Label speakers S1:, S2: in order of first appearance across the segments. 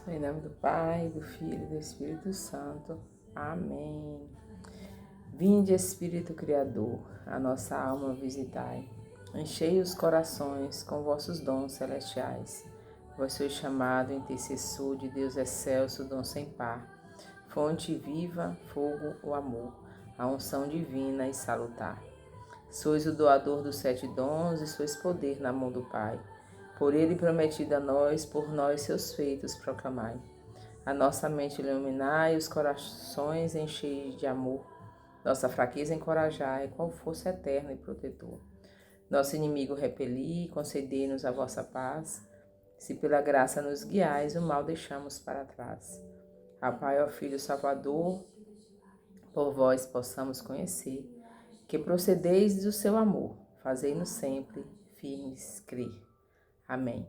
S1: Em nome do Pai, do Filho e do Espírito Santo. Amém. Vinde, Espírito Criador, a nossa alma visitai. Enchei os corações com vossos dons celestiais. Vós sois chamado intercessor de Deus excelso, dom sem par. Fonte viva, fogo, o amor, a unção divina e salutar. Sois o doador dos 7 dons e sois poder na mão do Pai. Por ele prometido a nós, por nós seus feitos proclamai. A nossa mente iluminai, os corações enchei de amor. Nossa fraqueza encorajai, qual força eterna e protetor. Nosso inimigo repeli, concedei-nos a vossa paz. Se pela graça nos guiais, o mal deixamos para trás. Ao Pai, ao Filho Salvador, por vós possamos conhecer, que procedeis do seu amor, fazei-nos sempre firmes crer. Amém.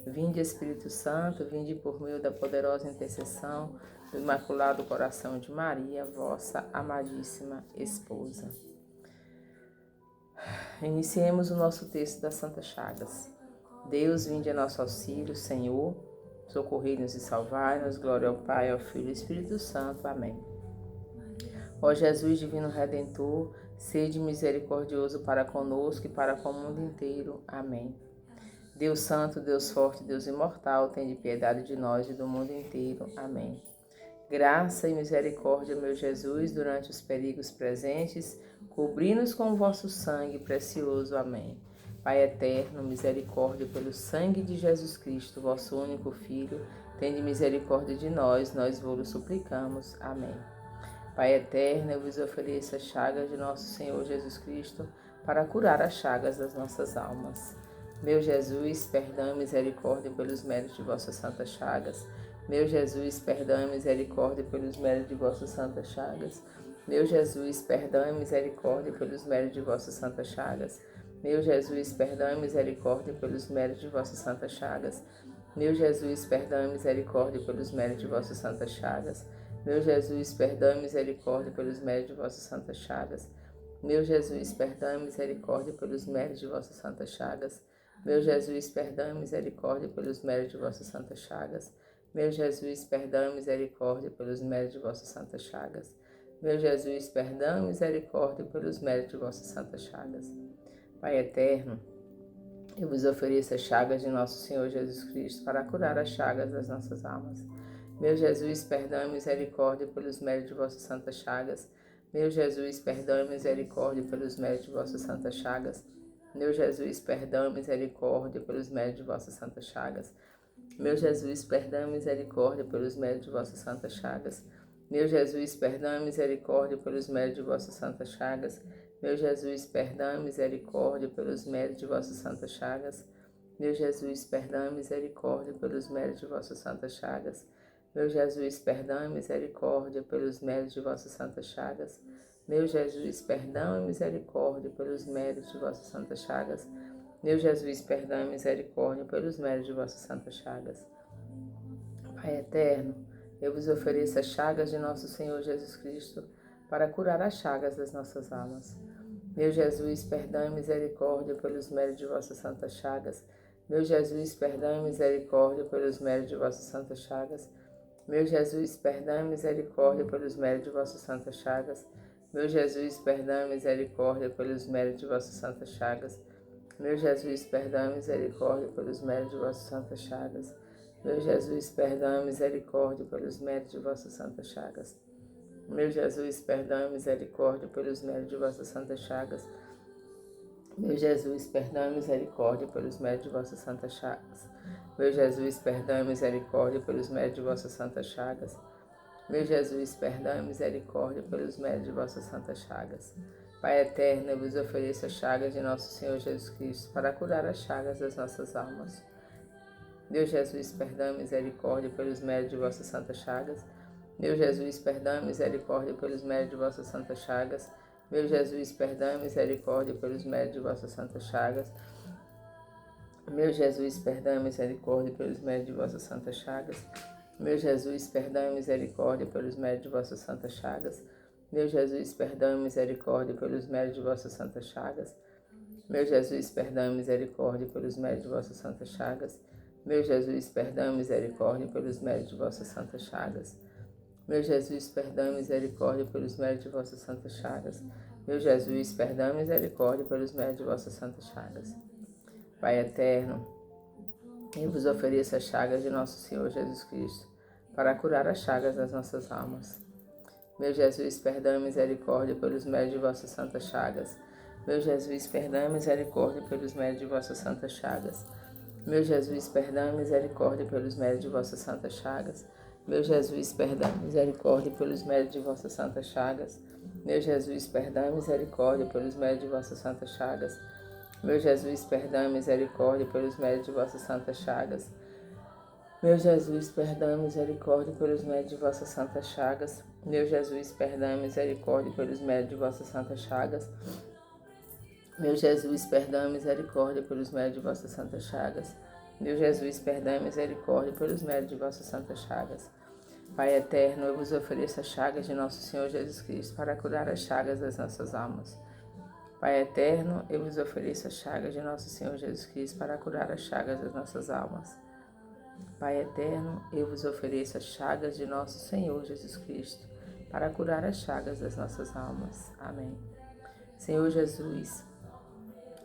S1: Vinde, Espírito Santo, vinde por meio da poderosa intercessão do Imaculado Coração de Maria, vossa amadíssima esposa. Iniciemos o nosso texto das Santas Chagas. Deus, vinde a nosso auxílio, Senhor, socorrei-nos e salvai-nos, glória ao Pai, ao Filho e ao Espírito Santo. Amém. Ó Jesus, divino Redentor, sede misericordioso para conosco e para com o mundo inteiro. Amém. Deus Santo, Deus Forte, Deus Imortal, tende piedade de nós e do mundo inteiro. Amém. Graça e misericórdia, meu Jesus, durante os perigos presentes, cobri-nos com o vosso sangue precioso. Amém. Pai eterno, misericórdia pelo sangue de Jesus Cristo, vosso único Filho, tende misericórdia de nós, nós vos suplicamos. Amém. Pai eterno, eu vos ofereço as chagas de nosso Senhor Jesus Cristo para curar as chagas das nossas almas. Meu Jesus, perdão e misericórdia pelos méritos de vossas santas chagas. Meu Jesus, perdão e misericórdia pelos méritos de vossas santas chagas. Meu Jesus, perdão e misericórdia pelos méritos de vossas santas chagas. Meu Jesus, perdão e misericórdia pelos méritos de vossas santas chagas. Meu Jesus, perdão e misericórdia pelos méritos de vossas santas chagas. Meu Jesus, perdão e misericórdia pelos méritos de vossas santas chagas. Meu Jesus, perdão e misericórdia pelos méritos de vossas santas chagas. Meu Jesus, perdão e misericórdia pelos méritos de vossas santas chagas. Meu Jesus, perdão e misericórdia pelos méritos de vossas santas chagas. Meu Jesus, perdão e misericórdia pelos méritos de vossas santas chagas. Pai eterno, eu vos ofereço as chagas de nosso Senhor Jesus Cristo para curar as chagas das nossas almas. Meu Jesus, perdão e misericórdia pelos méritos de vossas santas chagas. Meu Jesus, perdão e misericórdia pelos méritos de vossas santas chagas. Meu Jesus, perdão e misericórdia pelos méritos de vossas santas chagas. Meu Jesus, perdão e misericórdia pelos méritos de vossas santas chagas. Meu Jesus, perdão e misericórdia pelos méritos de vossas santas chagas. Meu Jesus, perdão e misericórdia pelos méritos de vossas santas chagas. Meu Jesus, perdão e misericórdia pelos méritos de vossas santas chagas. Meu Jesus, perdão e misericórdia pelos méritos de vossas santas chagas. Meu Jesus, perdão e misericórdia pelos méritos de vossas santas chagas. Meu Jesus, perdão e misericórdia pelos méritos de vossas santas chagas. Pai eterno, eu vos ofereço as chagas de nosso Senhor Jesus Cristo para curar as chagas das nossas almas. Meu Jesus, perdão e misericórdia pelos méritos de vossas santas chagas. Meu Jesus, perdão e misericórdia pelos méritos de vossas santas chagas. Meu Jesus, perdão e misericórdia pelos méritos de vossas santas chagas. Meu Jesus, perdão e misericórdia pelos méritos de vossas santas chagas. Meu Jesus, perdão e misericórdia pelos méritos de vossas santas chagas. Meu Jesus, perdão e misericórdia pelos méritos de vossas santas chagas. Meu Jesus, perdão e misericórdia pelos méritos de vossas santas chagas. Meu Jesus, perdão e misericórdia pelos méritos de vossas santas chagas. Meu Jesus, perdão e misericórdia pelos méritos de vossas santas chagas. Meu Jesus, perdão e misericórdia pelos méritos de vossas santas chagas. Pai eterno, eu vos ofereço as chagas de nosso Senhor Jesus Cristo para curar as chagas das nossas almas. Meu Jesus, perdão e misericórdia pelos méritos de vossas santas chagas. Meu Jesus, perdão e misericórdia pelos méritos de vossas santas chagas. Meu Jesus, perdão e misericórdia pelos méritos de vossas santas chagas. Meu Jesus, perdão e misericórdia pelos méritos de vossas santas chagas. Meu Jesus, perdão e misericórdia pelos méritos de vossas santas chagas. Meu Jesus, perdão e misericórdia pelos méritos de vossas santas chagas. Meu Jesus, perdão e misericórdia pelos méritos de vossas santas chagas. Meu Jesus, perdão e misericórdia pelos méritos de vossas santas chagas. Meu Jesus, perdão e misericórdia pelos méritos de vossas santas chagas. Meu Jesus, perdão e misericórdia pelos méritos de vossas santas chagas. Pai eterno, eu vos ofereço as chagas de nosso Senhor Jesus Cristo, para curar as chagas das nossas almas. Meu Jesus, perdão e misericórdia pelos méritos de vossas santas chagas. Meu Jesus, perdão e misericórdia pelos méritos de vossas santas chagas. Meu Jesus, perdão e misericórdia pelos méritos de vossas santas chagas. Meu Jesus, perdão e misericórdia pelos méritos de vossas santas chagas. Meu Jesus, perdão e misericórdia pelos méritos de vossas santas chagas. Meu Jesus, perdão e misericórdia pelos méritos de vossas santas chagas. Meu Jesus, perdão e misericórdia pelos méritos de vossas santas chagas. Meu Jesus, perdão e misericórdia pelos méritos de vossas santas chagas. Meu Jesus, perdão e misericórdia pelos méritos de vossas santas chagas. Meu Jesus, perdão e misericórdia pelos méritos de vossas santas chagas. Pai eterno, eu vos ofereço as chagas de nosso Senhor Jesus Cristo para curar as chagas das nossas almas. Pai eterno, eu vos ofereço as chagas de nosso Senhor Jesus Cristo para curar as chagas das nossas almas. Pai eterno, eu vos ofereço as chagas de nosso Senhor Jesus Cristo para curar as chagas das nossas almas. Amém. Senhor Jesus,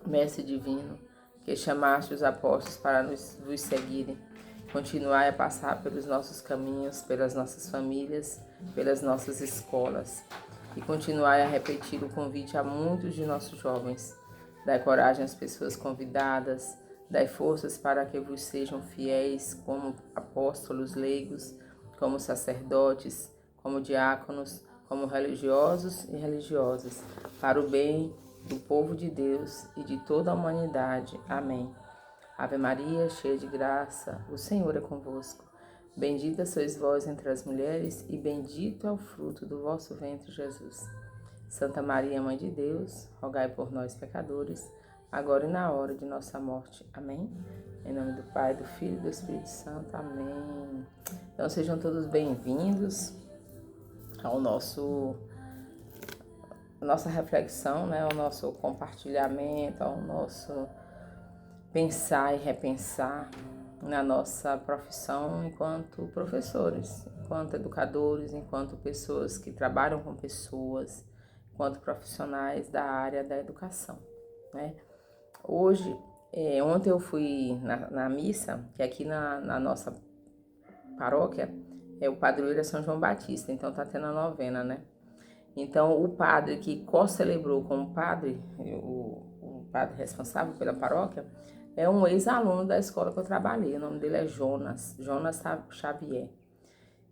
S1: Mestre divino, que chamaste os apóstolos para vos seguirem, continuai a passar pelos nossos caminhos, pelas nossas famílias, pelas nossas escolas, e continuai a repetir o convite a muitos de nossos jovens. Dai coragem às pessoas convidadas, dai forças para que vos sejam fiéis como apóstolos leigos, como sacerdotes, como diáconos, como religiosos e religiosas, para o bem do povo de Deus e de toda a humanidade. Amém. Ave Maria, cheia de graça, o Senhor é convosco. Bendita sois vós entre as mulheres e bendito é o fruto do vosso ventre, Jesus. Santa Maria, Mãe de Deus, rogai por nós, pecadores, agora e na hora de nossa morte. Amém. Em nome do Pai, do Filho e do Espírito Santo. Amém. Então sejam todos bem-vindos ao nossa reflexão, né, ao nosso compartilhamento, ao nosso pensar e repensar na nossa profissão enquanto professores, enquanto educadores, enquanto pessoas que trabalham com pessoas, enquanto profissionais da área da educação, né? Hoje, ontem eu fui na missa, que aqui na nossa paróquia o padroeiro é São João Batista, então tá tendo a novena, né? Então, o padre que co-celebrou como padre, o padre responsável pela paróquia, é um ex-aluno da escola que eu trabalhei. O nome dele é Jonas Xavier.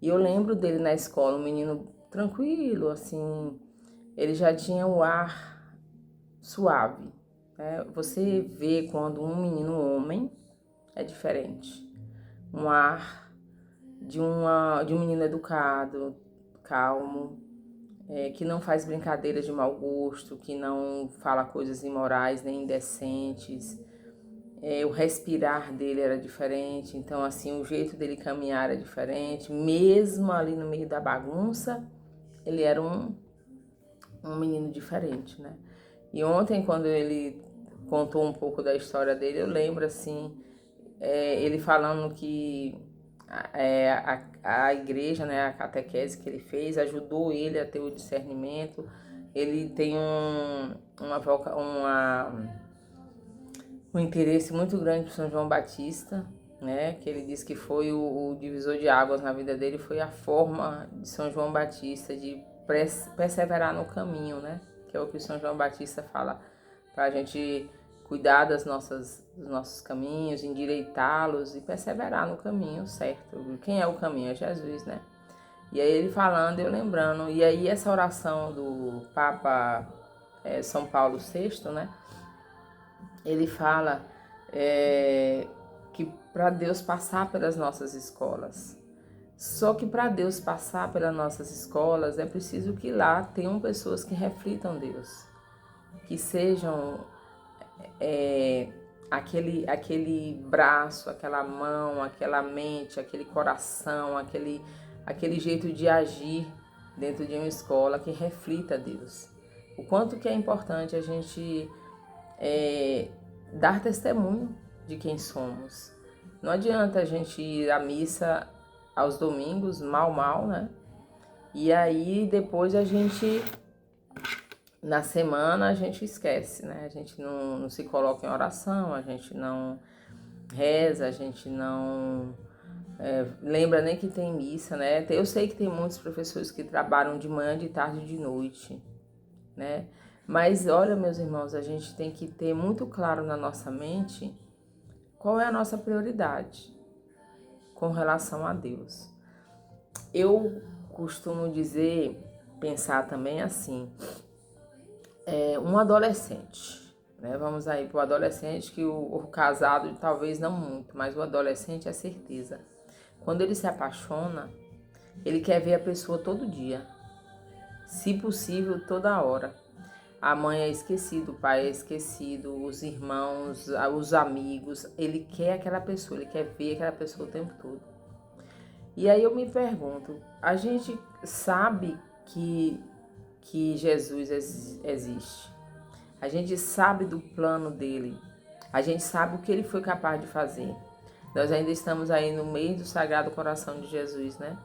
S1: E eu lembro dele na escola, um menino tranquilo, assim, ele já tinha o ar suave, né? Você vê quando um menino homem é diferente. Um ar de um menino educado, calmo, que não faz brincadeiras de mau gosto, que não fala coisas imorais nem indecentes. O respirar dele era diferente, então assim, o jeito dele caminhar era diferente. Mesmo ali no meio da bagunça, ele era um menino diferente, né? E ontem, quando ele contou um pouco da história dele, eu lembro assim, ele falando que a igreja, né, a catequese que ele fez, ajudou ele a ter o discernimento. Ele tem um interesse muito grande por São João Batista, né, que ele diz que foi o divisor de águas na vida dele, foi a forma de São João Batista de perseverar no caminho, né, que é o que São João Batista fala, para a gente cuidar dos nossos caminhos, endireitá-los e perseverar no caminho certo. Quem é o caminho? É Jesus, né? E aí ele falando, eu lembrando. E aí essa oração do Papa São Paulo VI, né? Ele fala que para Deus passar pelas nossas escolas. Só que para Deus passar pelas nossas escolas é preciso que lá tenham pessoas que reflitam Deus, que sejam aquele braço, aquela mão, aquela mente, aquele coração, aquele jeito de agir dentro de uma escola que reflita Deus. O quanto que é importante a gente dar testemunho de quem somos, Não adianta a gente ir à missa aos domingos, mal, né? E aí depois na semana a gente esquece, né? A gente não se coloca em oração, a gente não reza, a gente não lembra nem que tem missa, né? Eu sei que tem muitos professores que trabalham de manhã, de tarde e de noite, né? Mas olha, meus irmãos, a gente tem que ter muito claro na nossa mente qual é a nossa prioridade com relação a Deus. Eu costumo dizer, pensar também assim, um adolescente, né? Vamos aí para o adolescente, que o casado talvez não muito, mas o adolescente é certeza. Quando ele se apaixona, ele quer ver a pessoa todo dia, se possível toda hora. A mãe é esquecida, o pai é esquecido, os irmãos, os amigos, ele quer aquela pessoa, ele quer ver aquela pessoa o tempo todo. E aí eu me pergunto, a gente sabe que Jesus existe, a gente sabe do plano dele, a gente sabe o que ele foi capaz de fazer. Nós ainda estamos aí no meio do Sagrado Coração de Jesus, né?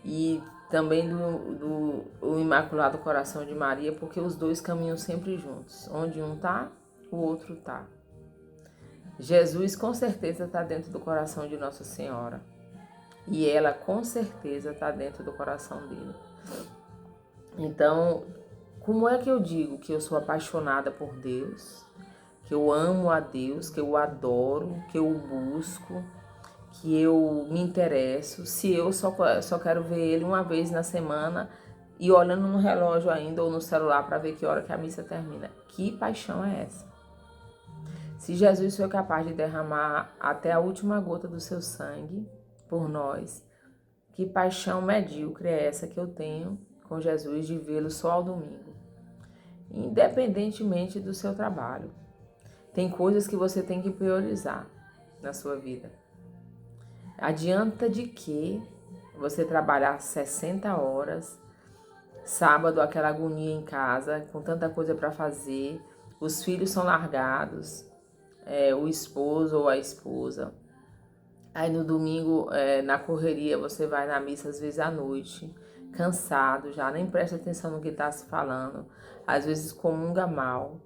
S1: E também do Imaculado Coração de Maria, porque os dois caminham sempre juntos. Onde um tá, o outro tá. Jesus com certeza está dentro do coração de Nossa Senhora. E ela com certeza está dentro do coração dele. Então, como é que eu digo que eu sou apaixonada por Deus, que eu amo a Deus, que eu adoro, que eu o busco, que eu me interesso, se eu só quero ver ele uma vez na semana e olhando no relógio ainda ou no celular para ver que hora que a missa termina? Que paixão é essa? Se Jesus foi capaz de derramar até a última gota do seu sangue por nós, que paixão medíocre é essa que eu tenho com Jesus de vê-lo só ao domingo? Independentemente do seu trabalho, tem coisas que você tem que priorizar na sua vida. Adianta de que você trabalhar 60 horas, sábado aquela agonia em casa, com tanta coisa para fazer, os filhos são largados, o esposo ou a esposa. Aí no domingo, na correria, você vai na missa às vezes à noite, cansado já, nem presta atenção no que está se falando, às vezes comunga mal.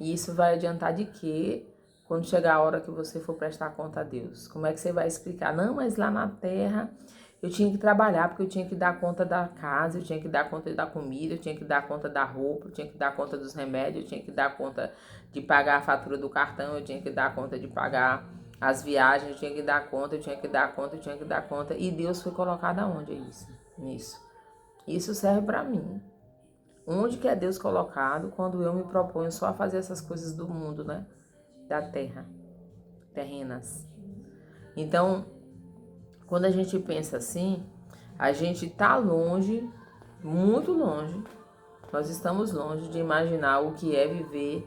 S1: E isso vai adiantar de quê? Quando chegar a hora que você for prestar conta a Deus, como é que você vai explicar? Não, mas lá na terra eu tinha que trabalhar porque eu tinha que dar conta da casa, eu tinha que dar conta da comida, eu tinha que dar conta da roupa, eu tinha que dar conta dos remédios, eu tinha que dar conta de pagar a fatura do cartão, eu tinha que dar conta de pagar as viagens, eu tinha que dar conta, eu tinha que dar conta, eu tinha que dar conta. E Deus foi colocado aonde nisso? Isso serve para mim. Onde que é Deus colocado quando eu me proponho só a fazer essas coisas do mundo, né? Da terra, terrenas. Então, quando a gente pensa assim, a gente tá longe, muito longe, nós estamos longe de imaginar o que é viver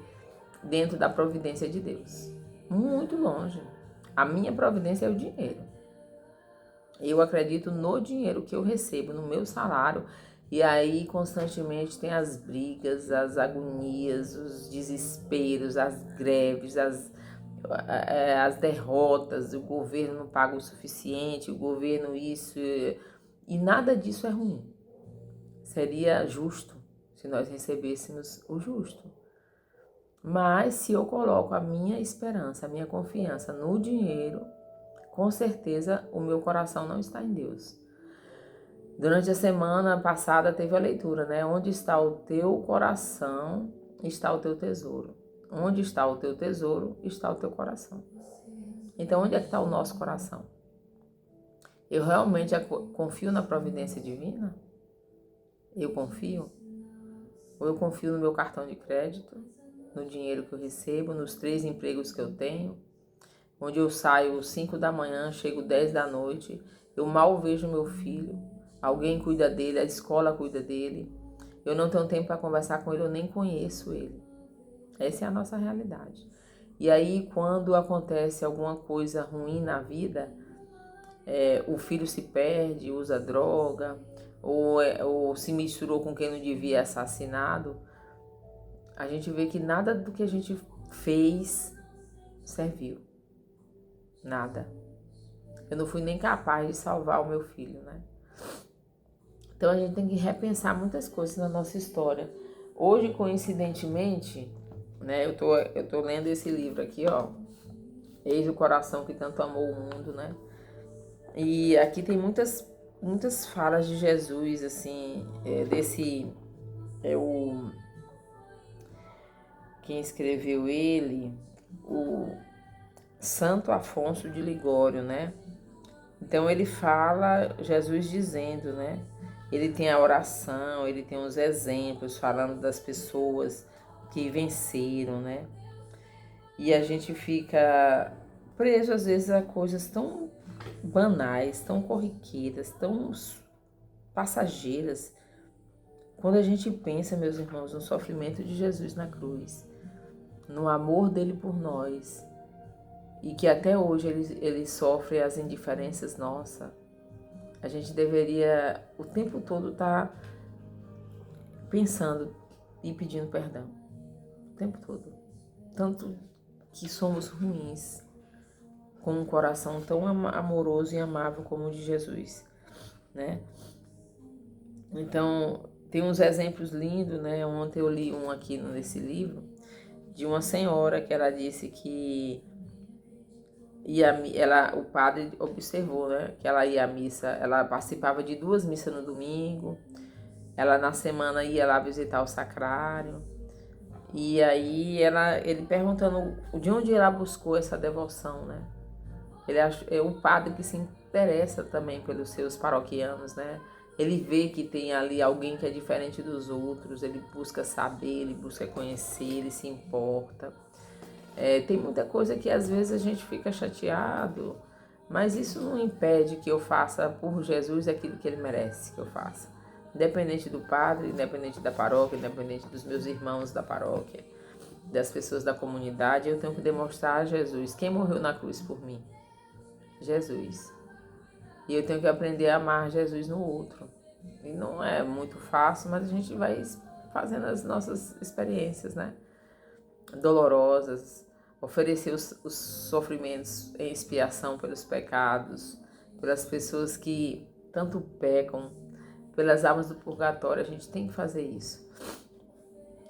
S1: dentro da providência de Deus. Muito longe. A minha providência é o dinheiro. Eu acredito no dinheiro que eu recebo, no meu salário. E aí, constantemente, tem as brigas, as agonias, os desesperos, as greves, as derrotas. O governo não paga o suficiente, o governo isso. E nada disso é ruim. Seria justo se nós recebêssemos o justo. Mas se eu coloco a minha esperança, a minha confiança no dinheiro, com certeza o meu coração não está em Deus. Durante a semana passada teve a leitura, né? Onde está o teu coração, está o teu tesouro. Onde está o teu tesouro, está o teu coração. Então, onde é que está o nosso coração? Eu realmente confio na providência divina? Eu confio? Ou eu confio no meu cartão de crédito, no dinheiro que eu recebo, nos 3 empregos que eu tenho, onde eu saio 5 da manhã, chego 10 da noite, eu mal vejo meu filho, alguém cuida dele, a escola cuida dele, eu não tenho tempo para conversar com ele, eu nem conheço ele. Essa é a nossa realidade. E aí, quando acontece alguma coisa ruim na vida, o filho se perde, usa droga, ou se misturou com quem não devia, é assassinado, a gente vê que nada do que a gente fez serviu. Nada. Eu não fui nem capaz de salvar o meu filho, né? Então a gente tem que repensar muitas coisas na nossa história. Hoje, coincidentemente, né, eu tô lendo esse livro aqui, ó. Eis o coração que tanto amou o mundo, né? E aqui tem muitas falas de Jesus, assim, quem escreveu ele, o Santo Afonso de Ligório, né? Então ele fala, Jesus dizendo, né? Ele tem a oração, ele tem os exemplos falando das pessoas que venceram, né? E a gente fica preso às vezes a coisas tão banais, tão corriqueiras, tão passageiras. Quando a gente pensa, meus irmãos, no sofrimento de Jesus na cruz, no amor dele por nós, e que até hoje ele sofre as indiferenças nossas, a gente deveria o tempo todo estar pensando e pedindo perdão. O tempo todo. Tanto que somos ruins, com um coração tão amoroso e amável como o de Jesus, né? Então, tem uns exemplos lindos, né? Ontem eu li um aqui nesse livro, de uma senhora que ela disse que o padre observou, né, que ela ia à missa, ela participava de 2 missas no domingo, ela na semana ia lá visitar o sacrário, e aí ele perguntando de onde ela buscou essa devoção, né? É um padre que se interessa também pelos seus paroquianos, né? Ele vê que tem ali alguém que é diferente dos outros, ele busca saber, ele busca conhecer, ele se importa. Tem muita coisa que às vezes a gente fica chateado, mas isso não impede que eu faça por Jesus aquilo que ele merece que eu faça. Independente do padre, independente da paróquia, independente dos meus irmãos da paróquia, das pessoas da comunidade, eu tenho que demonstrar a Jesus. Quem morreu na cruz por mim? Jesus. E eu tenho que aprender a amar Jesus no outro. E não é muito fácil, mas a gente vai fazendo as nossas experiências, né? Dolorosas, oferecer os sofrimentos em expiação pelos pecados, pelas pessoas que tanto pecam, pelas almas do purgatório, a gente tem que fazer isso.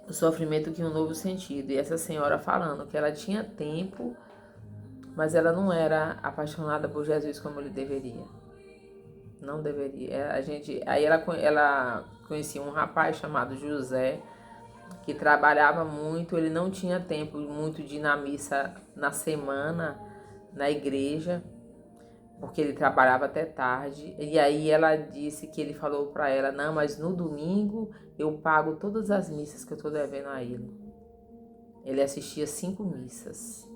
S1: O sofrimento que um novo sentido. E essa senhora falando que ela tinha tempo, mas ela não era apaixonada por Jesus como ele deveria. Não deveria. Aí ela conhecia um rapaz chamado José, que trabalhava muito, ele não tinha tempo muito de ir na missa na semana, na igreja, porque ele trabalhava até tarde. E aí ela disse que ele falou para ela, não, mas no domingo eu pago todas as missas que eu estou devendo a ele. Ele assistia 5 missas.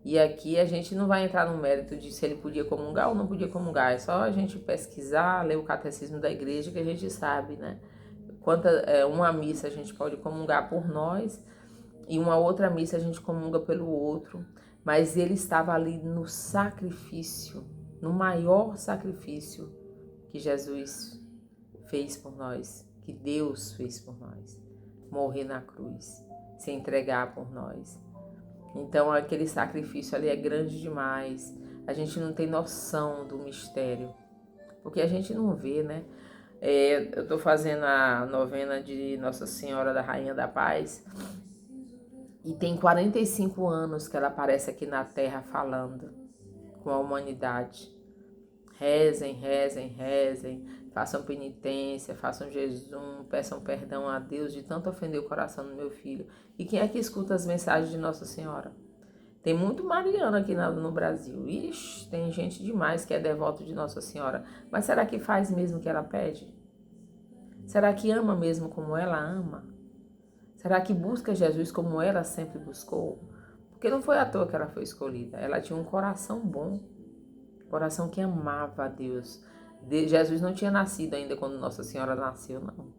S1: E aqui a gente não vai entrar no mérito de se ele podia comungar ou não podia comungar, é só a gente pesquisar, ler o catecismo da igreja que a gente sabe, né? Uma missa a gente pode comungar por nós e uma outra missa a gente comunga pelo outro, mas ele estava ali no sacrifício, no maior sacrifício que Jesus fez por nós, que Deus fez por nós, morrer na cruz, se entregar por nós. Então aquele sacrifício ali é grande demais, a gente não tem noção do mistério, porque a gente não vê, né? Eu estou fazendo a novena de Nossa Senhora da Rainha da Paz e tem 45 anos que ela aparece aqui na Terra falando com a humanidade. Rezem, rezem, rezem, façam penitência, façam jejum, peçam perdão a Deus de tanto ofender o coração do meu filho. E quem é que escuta as mensagens de Nossa Senhora? Tem muito mariano aqui no Brasil. Ixi, tem gente demais que é devoto de Nossa Senhora. Mas será que faz mesmo o que ela pede? Será que ama mesmo como ela ama? Será que busca Jesus como ela sempre buscou? Porque não foi à toa que ela foi escolhida. Ela tinha um coração bom. Um coração que amava a Deus. Jesus não tinha nascido ainda quando Nossa Senhora nasceu, não.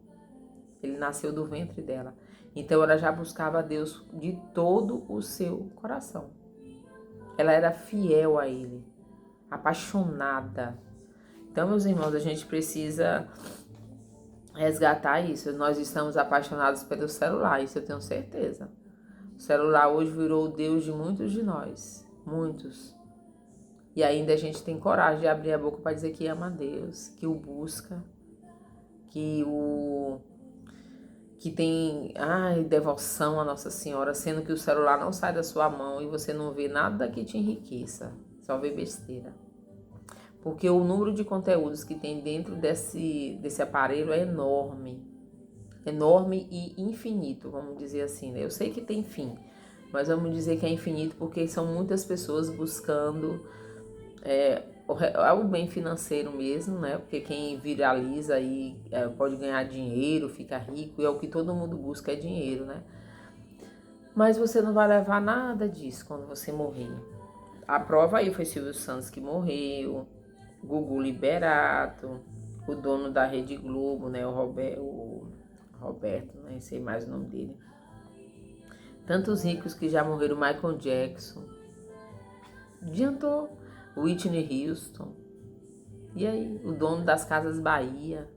S1: Ele nasceu do ventre dela. Então ela já buscava a Deus de todo o seu coração. Ela era fiel a Ele, apaixonada. Então, meus irmãos, a gente precisa resgatar isso. Nós estamos apaixonados pelo celular, isso eu tenho certeza. O celular hoje virou o Deus de muitos de nós. Muitos. E ainda a gente tem coragem de abrir a boca para dizer que ama a Deus, que o busca, que tem devoção a Nossa Senhora, sendo que o celular não sai da sua mão e você não vê nada que te enriqueça, só vê besteira. Porque o número de conteúdos que tem dentro desse aparelho é enorme. Enorme e infinito, vamos dizer assim, né? Eu sei que tem fim, mas vamos dizer que é infinito porque são muitas pessoas buscando o bem financeiro mesmo, né? Porque quem viraliza aí pode ganhar dinheiro, fica rico, e é o que todo mundo busca, é dinheiro, né? Mas você não vai levar nada disso quando você morrer. A prova aí foi Silvio Santos que morreu, Gugu Liberato, o dono da Rede Globo, né? O Roberto, nem sei mais o nome dele. Tantos ricos que já morreram, Michael Jackson. Adiantou. Whitney Houston. E aí? O dono das Casas Bahia.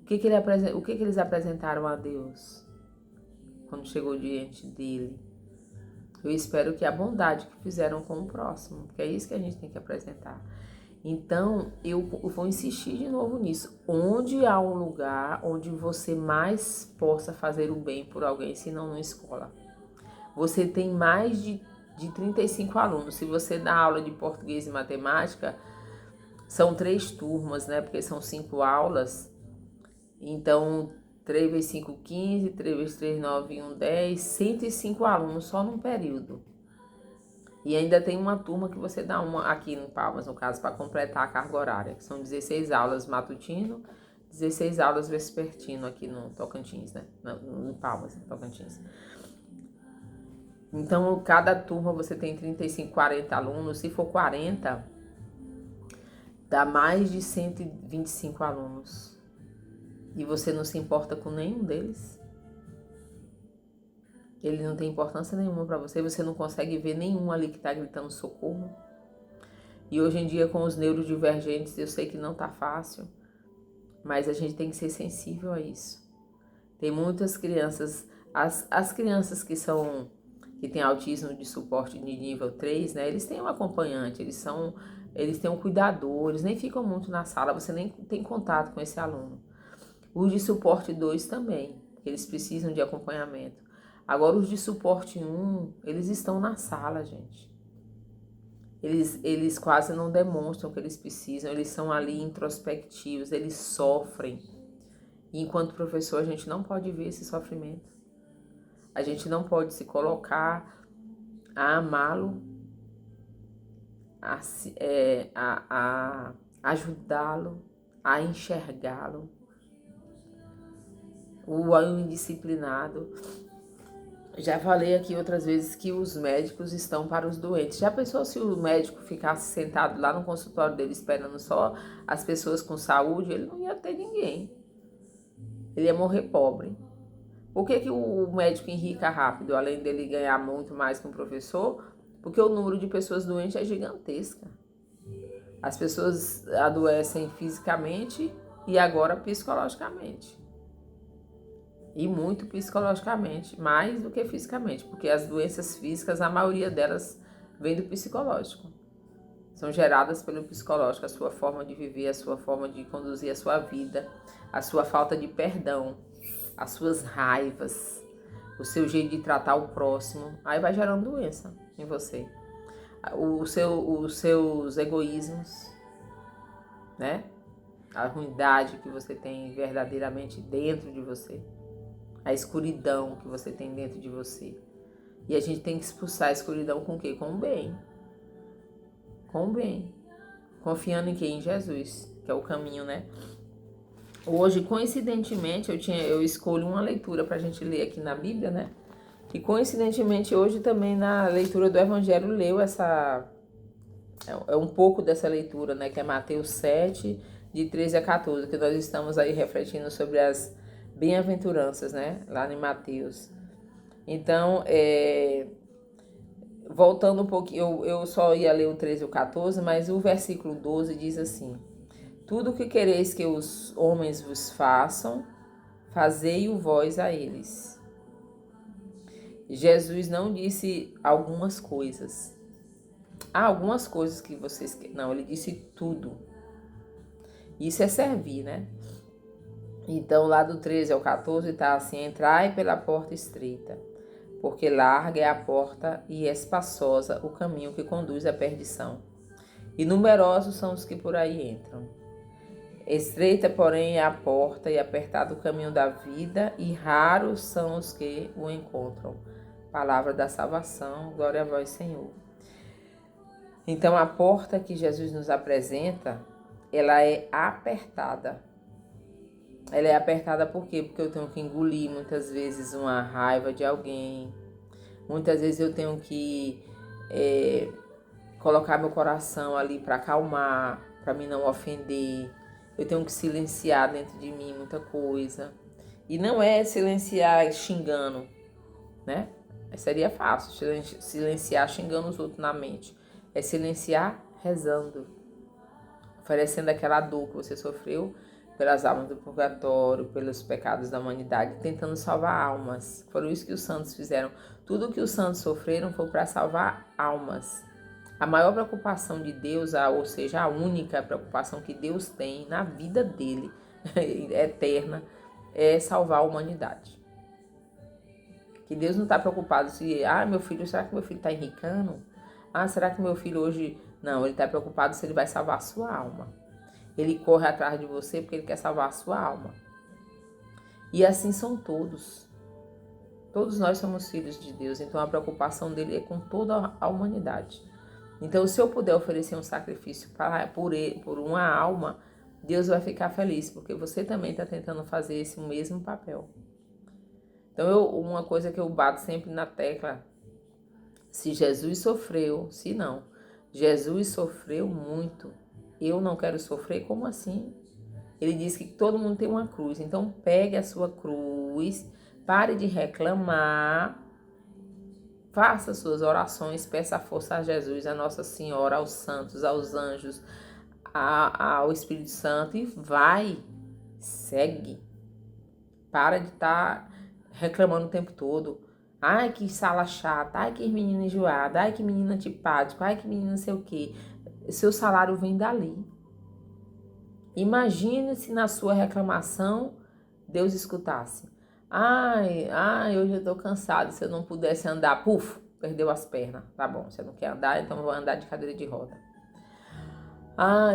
S1: O que eles apresentaram a Deus quando chegou diante dele? Eu espero que a bondade que fizeram com o próximo, porque é isso que a gente tem que apresentar. Então, eu vou insistir de novo nisso. Onde há um lugar onde você mais possa fazer o bem por alguém, se não numa escola? Você tem mais de 35 alunos. Se você dá aula de português e matemática, são 3 turmas, né? Porque são 5 aulas. Então, 3 vezes 5, 15, 3 vezes 3, 9, 1, 10, 105 alunos só num período. E ainda tem uma turma que você dá uma aqui em Palmas, no caso, para completar a carga horária, que são 16 aulas matutino, 16 aulas vespertino aqui no Tocantins, né? No Palmas, no Tocantins. Então, cada turma você tem 35, 40 alunos. Se for 40, dá mais de 125 alunos. E você não se importa com nenhum deles? Ele não tem importância nenhuma para você, você não consegue ver nenhum ali que está gritando socorro. E hoje em dia, com os neurodivergentes, eu sei que não tá fácil, mas a gente tem que ser sensível a isso. Tem muitas crianças, as crianças que têm autismo de suporte de nível 3, né? Eles têm um acompanhante, eles têm um cuidador, eles nem ficam muito na sala, você nem tem contato com esse aluno. Os de suporte 2 também, eles precisam de acompanhamento. Agora, os de suporte 1, eles estão na sala, gente. Eles quase não demonstram que eles precisam, eles são ali introspectivos, eles sofrem. E enquanto professor, a gente não pode ver esse sofrimento. A gente não pode se colocar a amá-lo, a ajudá-lo, a enxergá-lo. O indisciplinado. Já falei aqui outras vezes que os médicos estão para os doentes. Já pensou se o médico ficasse sentado lá no consultório dele esperando só as pessoas com saúde? Ele não ia ter ninguém. Ele ia morrer pobre. Por que o médico enrica rápido, além dele ganhar muito mais que um professor? Porque o número de pessoas doentes é gigantesca. As pessoas adoecem fisicamente e agora psicologicamente. E muito psicologicamente, mais do que fisicamente, porque as doenças físicas, a maioria delas vem do psicológico. São geradas pelo psicológico, a sua forma de viver, a sua forma de conduzir a sua vida, a sua falta de perdão, as suas raivas, o seu jeito de tratar o próximo. Aí vai gerando doença em você. Os seus egoísmos, né? A ruindade que você tem verdadeiramente dentro de você. A escuridão que você tem dentro de você. E a gente tem que expulsar a escuridão com o quê? Com o bem. Com o bem. Confiando em quem? Em Jesus, que é o caminho, né? Hoje, coincidentemente, eu escolho uma leitura pra gente ler aqui na Bíblia, né? E coincidentemente, hoje também na leitura do Evangelho leu um pouco dessa leitura, né? Que é Mateus 7, de 13 a 14, que nós estamos aí refletindo sobre as bem-aventuranças, né? Lá em Mateus. Então, voltando um pouquinho, eu só ia ler o 13 e o 14, mas o versículo 12 diz assim: tudo o que quereis que os homens vos façam, fazei-o vós a eles. Jesus não disse algumas coisas. há algumas coisas que vocês... Não, ele disse tudo. Isso é servir, né? Então, lá do 13 ao 14 está assim: entrai pela porta estreita, porque larga é a porta e espaçosa o caminho que conduz à perdição. E numerosos são os que por aí entram. Estreita, porém, é a porta e apertado o caminho da vida, e raros são os que o encontram. Palavra da salvação, glória a vós, Senhor. Então, a porta que Jesus nos apresenta, ela é apertada. Ela é apertada por quê? Porque eu tenho que engolir muitas vezes uma raiva de alguém. Muitas vezes eu tenho que colocar meu coração ali para acalmar, para me não ofender. Eu tenho que silenciar dentro de mim muita coisa. E não é silenciar xingando, né? Seria fácil silenciar xingando os outros na mente. É silenciar rezando, oferecendo aquela dor que você sofreu pelas almas do purgatório, pelos pecados da humanidade, tentando salvar almas. Foi isso que os santos fizeram. Tudo que os santos sofreram foi para salvar almas. A maior preocupação de Deus, ou seja, a única preocupação que Deus tem na vida dele, eterna, é salvar a humanidade. Que Deus não está preocupado se, meu filho, será que meu filho está enricando? Será que meu filho hoje... Não, ele está preocupado se ele vai salvar a sua alma. Ele corre atrás de você porque ele quer salvar a sua alma. E assim são todos. Todos nós somos filhos de Deus, então a preocupação dele é com toda a humanidade. Então, se eu puder oferecer um sacrifício por uma alma, Deus vai ficar feliz, porque você também está tentando fazer esse mesmo papel. Então, uma coisa que eu bato sempre na tecla, se Jesus sofreu, se não, Jesus sofreu muito, eu não quero sofrer, como assim? Ele diz que todo mundo tem uma cruz, então pegue a sua cruz, pare de reclamar, faça suas orações, peça a força a Jesus, a Nossa Senhora, aos santos, aos anjos, ao Espírito Santo e vai, segue. Para de estar reclamando o tempo todo. Ai, que sala chata, ai, que menina enjoada, ai, que menina antipática, ai, que menina não sei o quê. Seu salário vem dali. Imagine se na sua reclamação Deus escutasse. Ai, hoje eu tô cansado, se eu não pudesse andar, perdeu as pernas. Tá bom, você não quer andar, então eu vou andar de cadeira de roda.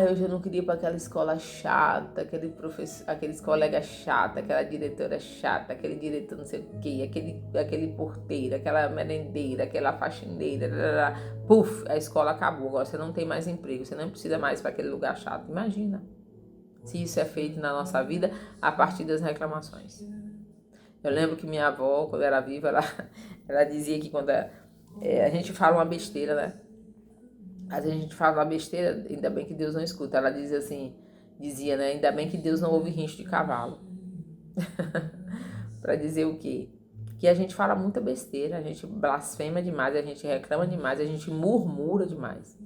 S1: Hoje eu não queria ir para aquela escola chata, aqueles colegas chatos, aquela diretora chata, aquele diretor não sei o quê, aquele porteiro, aquela merendeira, aquela faxineira, a escola acabou, agora você não tem mais emprego, você não precisa mais para aquele lugar chato. Imagina se isso é feito na nossa vida a partir das reclamações. Eu lembro que minha avó, quando era viva, ela dizia que quando a gente fala uma besteira, né? Às vezes a gente fala uma besteira, ainda bem que Deus não escuta. Ela dizia, né? Ainda bem que Deus não ouve rincho de cavalo. Para dizer o quê? Que a gente fala muita besteira, a gente blasfema demais, a gente reclama demais, a gente murmura demais.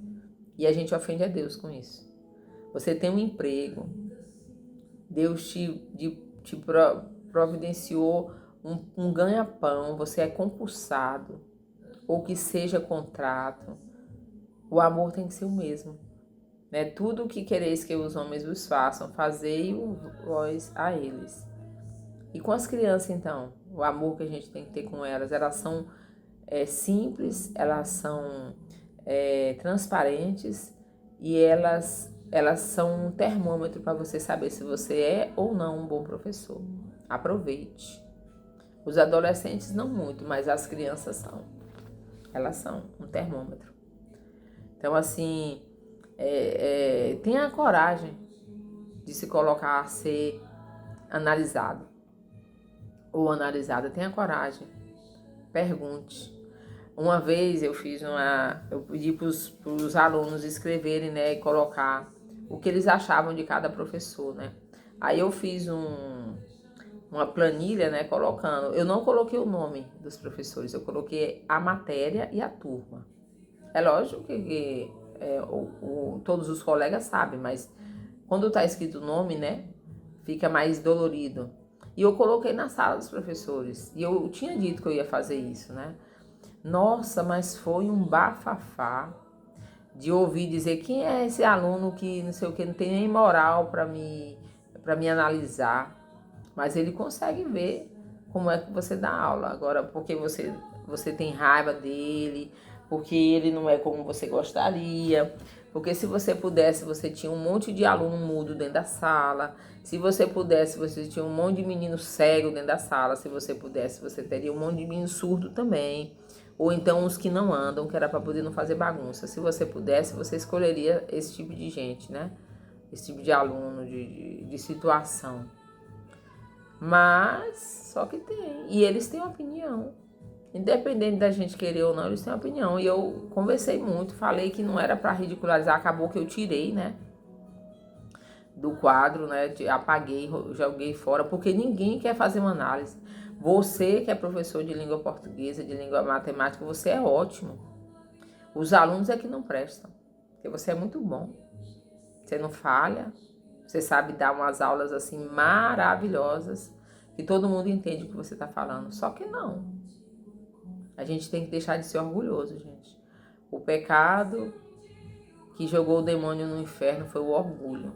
S1: E a gente ofende a Deus com isso. Você tem um emprego, Deus te providenciou um ganha-pão, você é concursado, ou que seja contrato. O amor tem que ser o mesmo, né? Tudo o que quereis que os homens vos façam, fazei-o vós a eles. E com as crianças, então, o amor que a gente tem que ter com elas são simples, elas são transparentes e elas são um termômetro para você saber se você é ou não um bom professor. Aproveite. Os adolescentes não muito, mas as crianças são. Elas são um termômetro. Então, assim, tenha a coragem de se colocar a ser analisado ou analisada. Tenha coragem. Pergunte. Uma vez eu pedi para os alunos escreverem, né, e colocar o que eles achavam de cada professor, né. Aí eu fiz uma planilha, né, colocando. Eu não coloquei o nome dos professores, eu coloquei a matéria e a turma. É lógico que todos os colegas sabem, mas quando está escrito o nome, né, fica mais dolorido. E eu coloquei na sala dos professores. E eu tinha dito que eu ia fazer isso, né? Nossa, mas foi um bafafá. de ouvir dizer quem é esse aluno que não sei o que, não tem nem moral para me analisar. Mas ele consegue ver como é que você dá aula. Agora, porque você tem raiva dele, porque ele não é como você gostaria. Porque se você pudesse, você tinha um monte de aluno mudo dentro da sala. Se você pudesse, você tinha um monte de menino cego dentro da sala. Se você pudesse, você teria um monte de menino surdo também. Ou então os que não andam, que era para poder não fazer bagunça. Se você pudesse, você escolheria esse tipo de gente, né? Esse tipo de aluno, de situação. Mas, só que tem. E eles têm opinião. Independente da gente querer ou não, eles têm opinião. E eu conversei muito, falei que não era para ridicularizar. Acabou que eu tirei, né? Do quadro, né? Apaguei, joguei fora, porque ninguém quer fazer uma análise. Você que é professor de língua portuguesa, de língua matemática, você é ótimo. Os alunos é que não prestam, porque você é muito bom. Você não falha, você sabe dar umas aulas assim maravilhosas, que todo mundo entende o que você está falando. Só que não. A gente tem que deixar de ser orgulhoso, gente. O pecado que jogou o demônio no inferno foi o orgulho.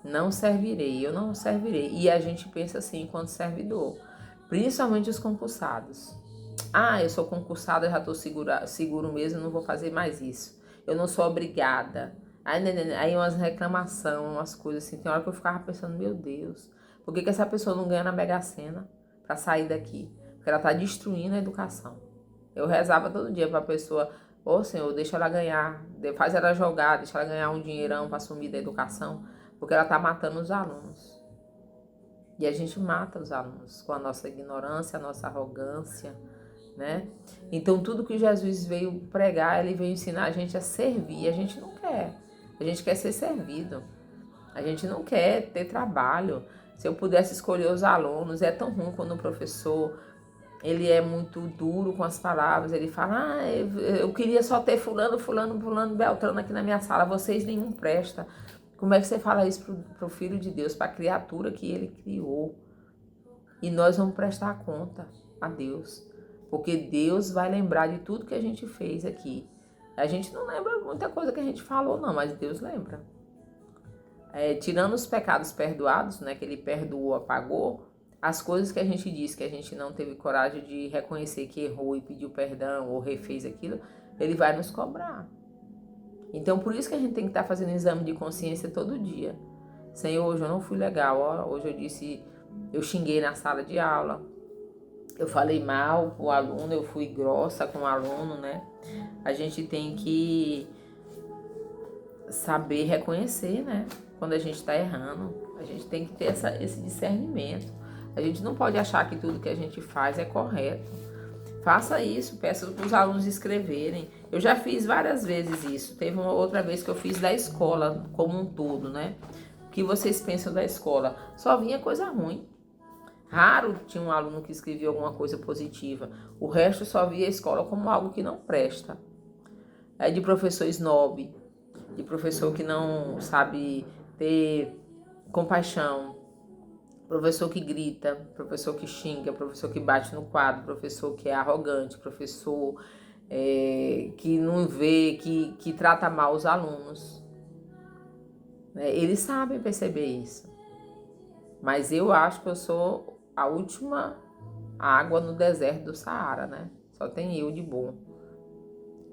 S1: Não servirei, eu não servirei. E a gente pensa assim enquanto servidor. Principalmente os concursados. Ah, eu sou concursada, já estou seguro mesmo, não vou fazer mais isso. Eu não sou obrigada. Aí umas reclamações, umas coisas assim. Tem hora que eu ficava pensando, meu Deus, por que essa pessoa não ganha na Mega Sena para sair daqui? Porque ela está destruindo a educação. Eu rezava todo dia para a pessoa, ô Senhor, deixa ela ganhar, faz ela jogar, deixa ela ganhar um dinheirão para assumir da educação, porque ela está matando os alunos. E a gente mata os alunos com a nossa ignorância, a nossa arrogância, né? Então tudo que Jesus veio pregar, ele veio ensinar a gente a servir. A gente não quer. A gente quer ser servido. A gente não quer ter trabalho. Se eu pudesse escolher os alunos, é tão ruim quando o professor ele é muito duro com as palavras. Ele fala, eu queria só ter fulano, Beltrano aqui na minha sala. Vocês nenhum presta. Como é que você fala isso pro Filho de Deus, para a criatura que ele criou? E nós vamos prestar conta a Deus. Porque Deus vai lembrar de tudo que a gente fez aqui. A gente não lembra muita coisa que a gente falou, não, mas Deus lembra. Tirando os pecados perdoados, né, que ele perdoou, apagou, as coisas que a gente disse que a gente não teve coragem de reconhecer que errou e pediu perdão ou refez aquilo, ele vai nos cobrar. Então, por isso que a gente tem que estar fazendo exame de consciência todo dia. Senhor, hoje eu não fui legal, ó, hoje eu xinguei na sala de aula, eu falei mal com o aluno, eu fui grossa com o aluno, né? A gente tem que saber reconhecer, né? Quando a gente está errando. A gente tem que ter esse discernimento. A gente não pode achar que tudo que a gente faz é correto. Faça isso, peça para os alunos escreverem. Eu já fiz várias vezes isso. Teve uma outra vez que eu fiz da escola como um todo, né? O que vocês pensam da escola? Só vinha coisa ruim. Raro tinha um aluno que escrevia alguma coisa positiva. O resto só via a escola como algo que não presta. É de professor snob, de professor que não sabe ter compaixão, professor que grita, professor que xinga, professor que bate no quadro, professor que é arrogante, professor que não vê, que trata mal os alunos. Eles sabem perceber isso. Mas eu acho que eu sou a última água no deserto do Saara, né? Só tem eu de bom.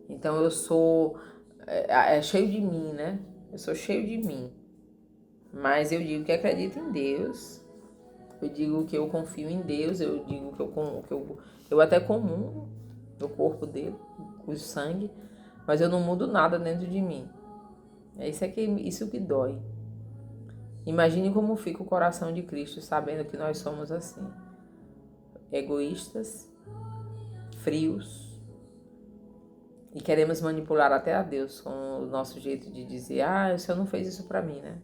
S1: Então eu sou cheio de mim, né? Eu sou cheio de mim. Mas eu digo que acredito em Deus. Eu digo que eu confio em Deus. Eu digo que eu até comungo no corpo dele, o sangue. Mas eu não mudo nada dentro de mim. Isso que dói. Imagine como fica o coração de Cristo sabendo que nós somos assim. Egoístas, frios. E queremos manipular até a Deus com o nosso jeito de dizer, o Senhor não fez isso para mim, né?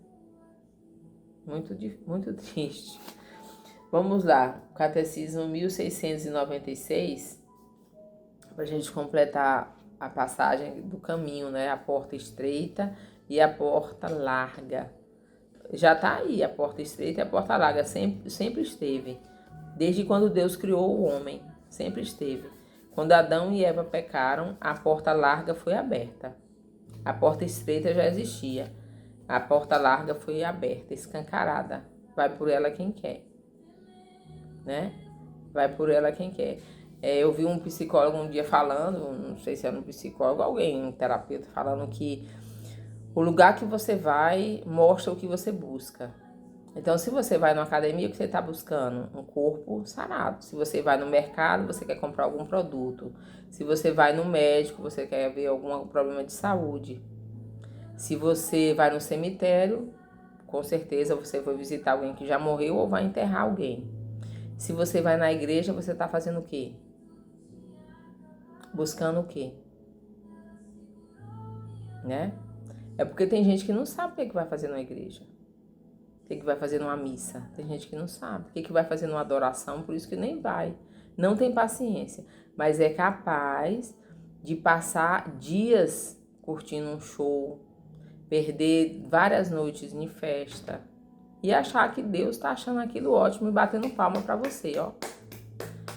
S1: Muito triste. Vamos lá, Catecismo 1696, para a gente completar a passagem do caminho, né? A porta estreita e a porta larga. Já está aí, a porta estreita e a porta larga, sempre esteve. Desde quando Deus criou o homem, sempre esteve. Quando Adão e Eva pecaram, a porta larga foi aberta. A porta estreita já existia. A porta larga foi aberta, escancarada. Vai por ela quem quer, né? Vai por ela quem quer. Eu vi um psicólogo um dia falando, não sei se era um psicólogo, alguém, um terapeuta, falando que o lugar que você vai mostra o que você busca. Então, se você vai numa academia, o que você está buscando? Um corpo sarado. Se você vai no mercado, você quer comprar algum produto. Se você vai no médico, você quer ver algum problema de saúde. Se você vai no cemitério, com certeza você vai visitar alguém que já morreu ou vai enterrar alguém. Se você vai na igreja, você está fazendo o quê? Buscando o quê? Né? É porque tem gente que não sabe o que vai fazer na igreja. O que vai fazer numa missa. Tem gente que não sabe. O que vai fazer numa adoração, por isso que nem vai. Não tem paciência. Mas é capaz de passar dias curtindo um show, perder várias noites em festa e achar que Deus está achando aquilo ótimo e batendo palma para você, ó.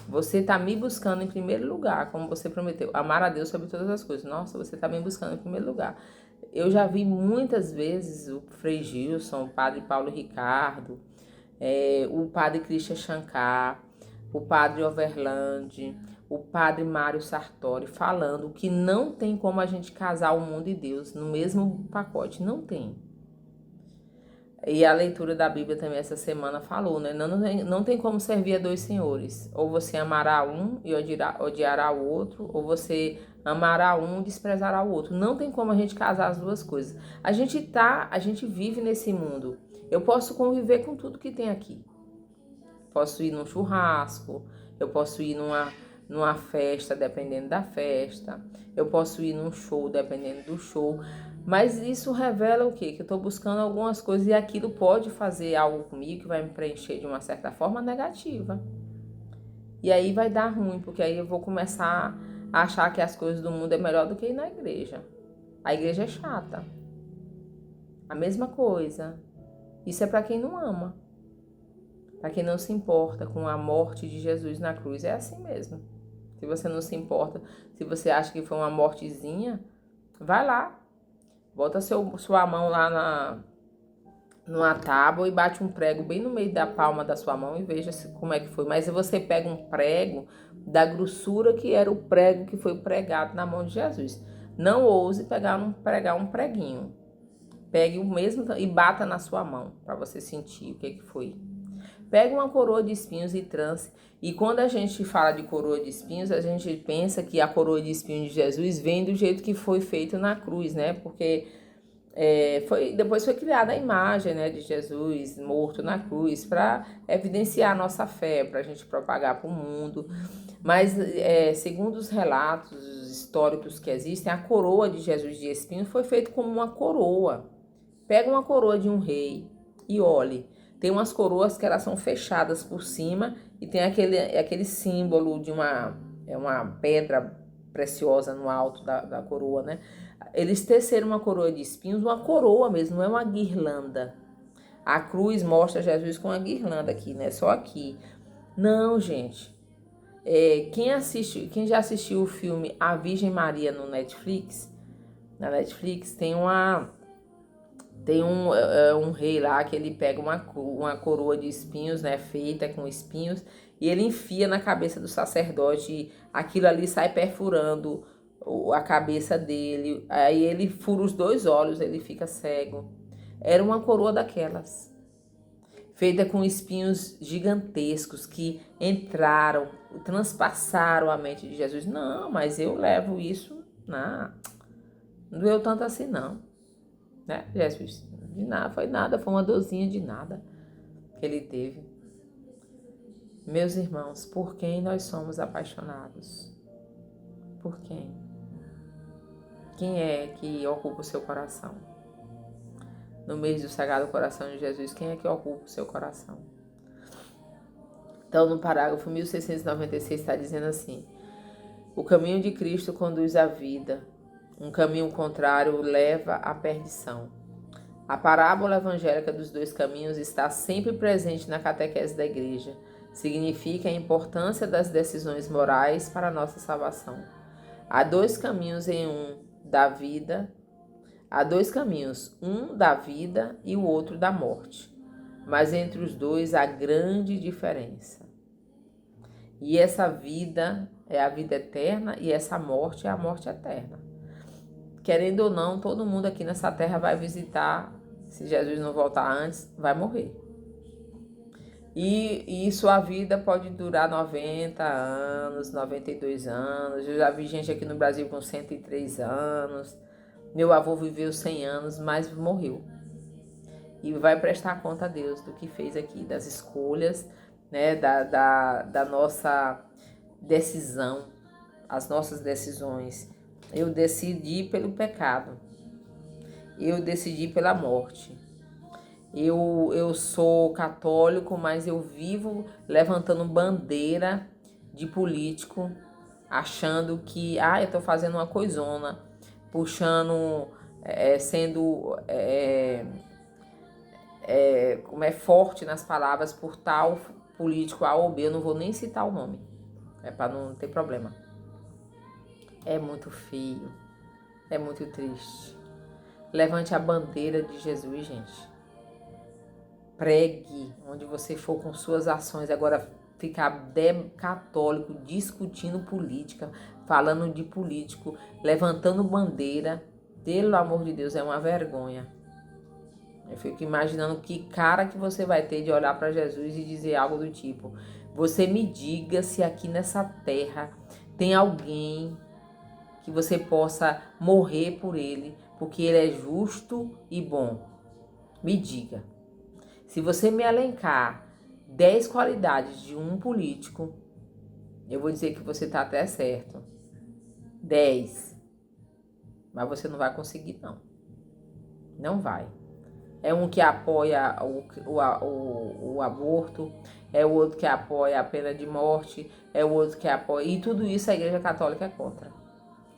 S1: Você está me buscando em primeiro lugar, como você prometeu. Amar a Deus sobre todas as coisas. Nossa, você está me buscando em primeiro lugar. Eu já vi muitas vezes o Frei Gilson, o Padre Paulo Ricardo, o Padre Christian Shankar, o Padre Overland, o Padre Mário Sartori falando que não tem como a gente casar o mundo e Deus no mesmo pacote. Não tem. E a leitura da Bíblia também essa semana falou, né? Não tem como servir a dois senhores. Ou você amará um e odiará o outro, ou você amará um e desprezará o outro. Não tem como a gente casar as duas coisas. A gente vive nesse mundo. Eu posso conviver com tudo que tem aqui. Posso ir num churrasco, eu posso ir numa festa, dependendo da festa. Eu posso ir num show, dependendo do show. Mas isso revela o quê? Que eu estou buscando algumas coisas e aquilo pode fazer algo comigo que vai me preencher de uma certa forma negativa. E aí vai dar ruim, porque aí eu vou começar a achar que as coisas do mundo é melhor do que ir na igreja. A igreja é chata. A mesma coisa. Isso é para quem não ama. Para quem não se importa com a morte de Jesus na cruz. É assim mesmo. Se você não se importa, se você acha que foi uma mortezinha, vai lá. Bota sua mão lá numa tábua e bate um prego bem no meio da palma da sua mão e veja como é que foi. Mas se você pega um prego da grossura que era o prego que foi pregado na mão de Jesus. Não ouse pregar um preguinho. Pegue o mesmo e bata na sua mão para você sentir o que foi. Pega uma coroa de espinhos e transe. E quando a gente fala de coroa de espinhos, a gente pensa que a coroa de espinhos de Jesus vem do jeito que foi feito na cruz, né? Porque depois foi criada a imagem, né, de Jesus morto na cruz para evidenciar a nossa fé, para a gente propagar para o mundo. Mas, segundo os relatos históricos que existem, a coroa de Jesus de espinhos foi feita como uma coroa. Pega uma coroa de um rei e olhe. Tem umas coroas que elas são fechadas por cima e tem aquele símbolo de uma pedra preciosa no alto da coroa, né? Eles teceram uma coroa de espinhos, uma coroa mesmo, não é uma guirlanda. A cruz mostra Jesus com a guirlanda aqui, né? Só aqui. Não, gente. Quem já assistiu o filme A Virgem Maria no Netflix, na Netflix tem um rei lá que ele pega uma coroa de espinhos, né, feita com espinhos, e ele enfia na cabeça do sacerdote, e aquilo ali sai perfurando a cabeça dele, aí ele fura os 2 olhos, ele fica cego. Era uma coroa daquelas, feita com espinhos gigantescos que entraram, transpassaram a mente de Jesus. Não, mas eu levo isso, não doeu tanto assim não. Né, Jesus? De nada, foi uma dorzinha de nada que ele teve. Meus irmãos, por quem nós somos apaixonados? Por quem? Quem é que ocupa o seu coração? No mês do Sagrado Coração de Jesus, quem é que ocupa o seu coração? Então, no parágrafo 1696 está dizendo assim: o caminho de Cristo conduz à vida. Um caminho contrário leva à perdição. A parábola evangélica dos 2 caminhos está sempre presente na catequese da igreja. Significa a importância das decisões morais para a nossa salvação. Há 2 caminhos em um, da vida. Há dois caminhos, um da vida e o outro da morte. Mas entre os dois há grande diferença. E essa vida é a vida eterna e essa morte é a morte eterna. Querendo ou não, todo mundo aqui nessa terra vai visitar. Se Jesus não voltar antes, vai morrer. E sua vida pode durar 90 anos, 92 anos. Eu já vi gente aqui no Brasil com 103 anos. Meu avô viveu 100 anos, mas morreu. E vai prestar conta a Deus do que fez aqui, das escolhas, né, da nossa decisão, as nossas decisões. Eu decidi pelo pecado. Eu decidi pela morte. Eu sou católico, mas eu vivo levantando bandeira de político, achando que eu estou fazendo uma coisona, puxando, sendo como é forte nas palavras por tal político A ou B, eu não vou nem citar o nome, para não ter problema. É muito feio, é muito triste. Levante a bandeira de Jesus, gente. Pregue onde você for com suas ações. Agora, ficar católico, discutindo política, falando de político, levantando bandeira, pelo amor de Deus, é uma vergonha. Eu fico imaginando que cara que você vai ter de olhar para Jesus e dizer algo do tipo: você me diga se aqui nessa terra tem alguém que você possa morrer por ele, porque ele é justo e bom. Me diga. Se você me elencar 10 qualidades de um político, eu vou dizer que você está até certo. 10. Mas você não vai conseguir, não. Não vai. É um que apoia o aborto, é o outro que apoia a pena de morte, é o outro que apoia... E tudo isso a Igreja Católica é contra.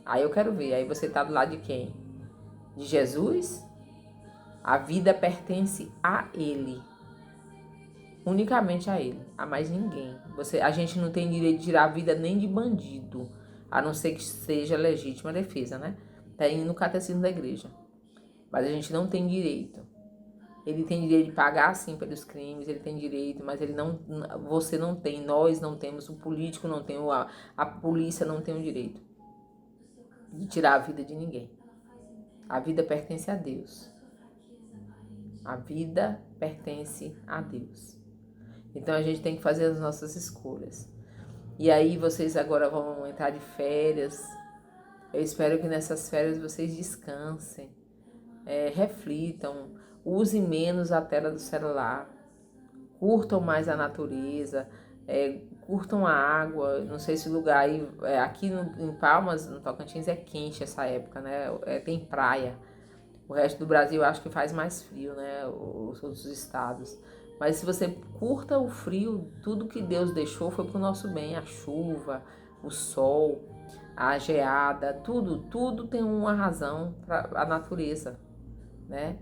S1: Aí eu quero ver, aí você está do lado de quem? De Jesus? A vida pertence a Ele. Unicamente a Ele, a mais ninguém. A gente não tem direito de tirar a vida nem de bandido, a não ser que seja legítima defesa, né? Tem no catecismo da igreja. Mas a gente não tem direito. Ele tem direito de pagar, sim, pelos crimes, ele tem direito, mas ele não, você não tem, nós não temos, o político não tem, a polícia não tem o direito de tirar a vida de ninguém. A vida pertence a Deus. A vida pertence a Deus. Então a gente tem que fazer as nossas escolhas. E aí vocês agora vão entrar de férias. Eu espero que nessas férias vocês descansem, reflitam, usem menos a tela do celular, curtam mais a natureza, curtam a água. Não sei se o lugar aí, aqui em Palmas, no Tocantins, é quente essa época, né? Tem praia. O resto do Brasil eu acho que faz mais frio, né? Os outros estados. Mas se você curta o frio, tudo que Deus deixou foi pro nosso bem. A chuva, o sol, a geada, tudo tem uma razão para a natureza, né?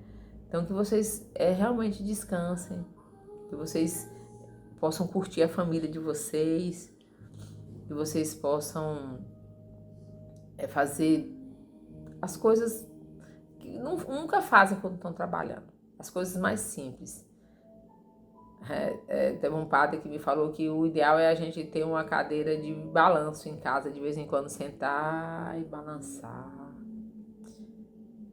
S1: Então que vocês realmente descansem, que vocês possam curtir a família de vocês, que vocês possam fazer as coisas que nunca fazem quando estão trabalhando, as coisas mais simples. Teve um padre que me falou que o ideal é a gente ter uma cadeira de balanço em casa, de vez em quando sentar e balançar.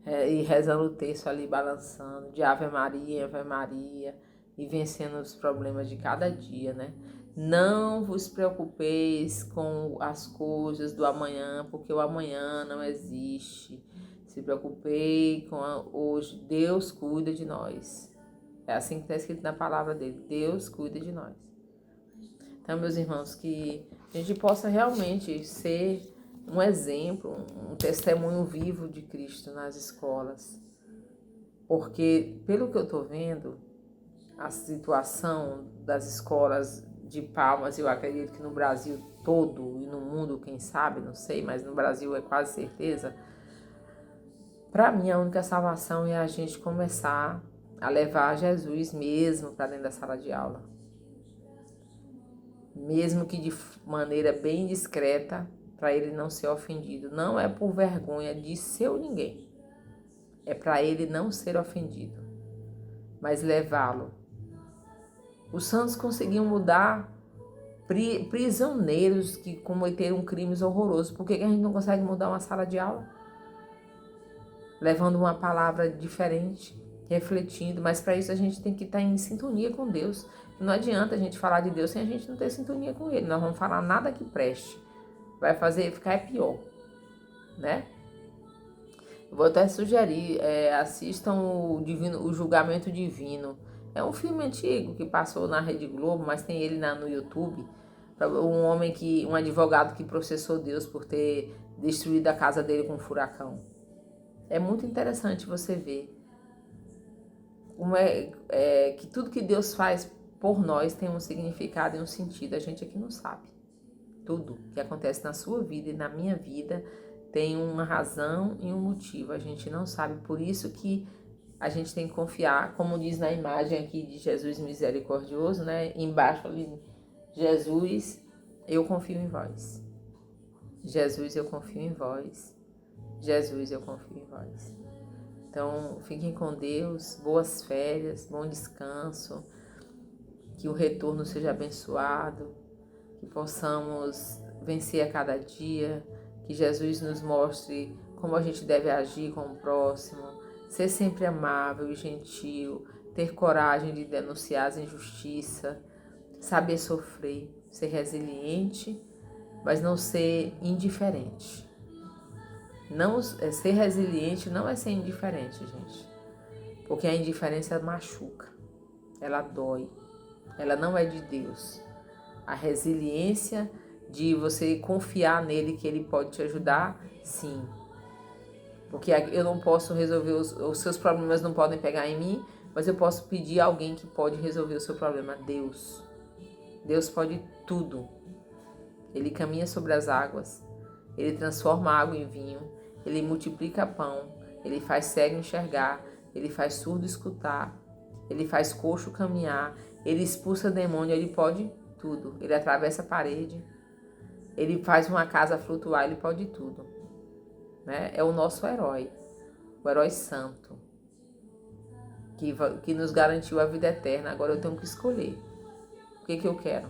S1: E rezando o texto ali, balançando, de Ave Maria, e vencendo os problemas de cada dia, né? Não vos preocupeis com as coisas do amanhã, porque o amanhã não existe. Se preocupei com hoje, Deus cuida de nós. É assim que está escrito na palavra dele, Deus cuida de nós. Então, meus irmãos, que a gente possa realmente ser um exemplo, um testemunho vivo de Cristo nas escolas. Porque, pelo que eu estou vendo, a situação das escolas de Palmas, eu acredito que no Brasil todo e no mundo, quem sabe, não sei, mas no Brasil é quase certeza. Para mim, a única salvação é a gente começar a levar Jesus mesmo para dentro da sala de aula. Mesmo que de maneira bem discreta, para ele não ser ofendido. Não é por vergonha de seu ninguém, é para ele não ser ofendido, mas levá-lo. Os santos conseguiam mudar prisioneiros que cometeram crimes horrorosos. Por que a gente não consegue mudar uma sala de aula? Levando uma palavra diferente, refletindo, mas para isso a gente tem que estar em sintonia com Deus. Não adianta a gente falar de Deus sem a gente não ter sintonia com Ele. Nós vamos falar nada que preste. Vai fazer ficar pior, né? Eu vou até sugerir, assistam o Julgamento Divino. É um filme antigo que passou na Rede Globo, mas tem ele no YouTube. Um advogado que processou Deus por ter destruído a casa dele com um furacão. É muito interessante você ver como que tudo que Deus faz por nós tem um significado e um sentido. A gente aqui não sabe. Tudo que acontece na sua vida e na minha vida tem uma razão e um motivo. A gente não sabe. Por isso que a gente tem que confiar, como diz na imagem aqui de Jesus misericordioso, né? Embaixo ali, Jesus, eu confio em vós. Jesus, eu confio em vós. Jesus, eu confio em vós. Então, fiquem com Deus, boas férias, bom descanso, que o retorno seja abençoado, que possamos vencer a cada dia, que Jesus nos mostre como a gente deve agir com o próximo, ser sempre amável e gentil, ter coragem de denunciar as injustiças, saber sofrer, ser resiliente, mas não ser indiferente. Não, ser resiliente não é ser indiferente, gente. Porque a indiferença machuca, ela dói, ela não é de Deus. A resiliência de você confiar nele que ele pode te ajudar, sim. Porque eu não posso resolver, os seus problemas não podem pegar em mim, mas eu posso pedir a alguém que pode resolver o seu problema, Deus. Deus pode tudo. Ele caminha sobre as águas, ele transforma a água em vinho, ele multiplica pão, ele faz cego enxergar, ele faz surdo escutar, ele faz coxo caminhar, ele expulsa demônio, ele pode tudo. Ele atravessa a parede, ele faz uma casa flutuar, ele pode tudo. Né? É o nosso herói, o herói santo, que nos garantiu a vida eterna. Agora eu tenho que escolher. O que eu quero?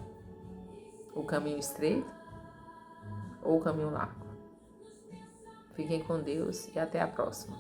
S1: O caminho estreito ou o caminho largo? Fiquem com Deus e até a próxima.